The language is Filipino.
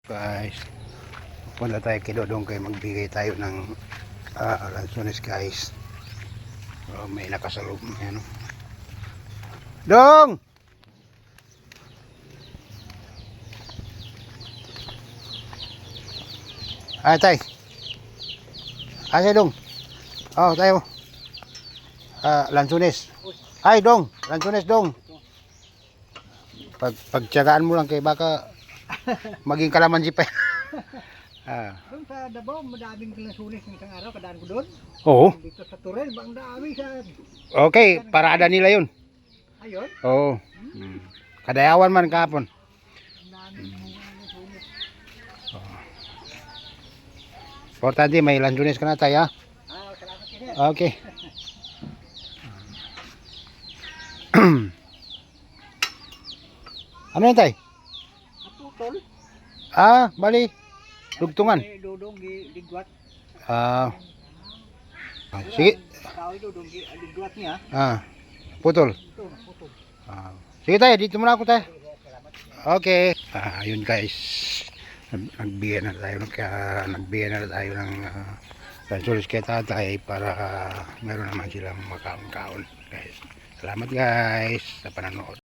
Guys, punta tayo kay Dodong kay magbigay tayo ng lansones guys. May nakasalog na yan. Dong! Tay. Say Dong. Oh, tayo. Lansones. Ay, Dong. Lansones, Dong. Pagtiyagaan mo lang kay baka maging kalamansi pa. Doon sa Davao, madaming lansunis ng isang araw, kadaan ko doon. Oo. Dito sa Turel, bang dami sa... Okay, parada nila yun. Ayun, Oo. Kadayawan man kahapon. ang daming lansunis. Importante may lansones ka na tayo, ha? Salamat kasi. Okay. Ano yan tay? Aputol. Bali. Dugtungan. Dudong ligwat. Sige. Tao dudong ligwat niya. Putol. Ito, aputol. Sige tayo, dito muna ako tayo. Okay. Ayun guys. Nagbigay na tayo ng lansones kay tatay para meron naman silang makaon-kaon guys. Salamat guys sa panonood.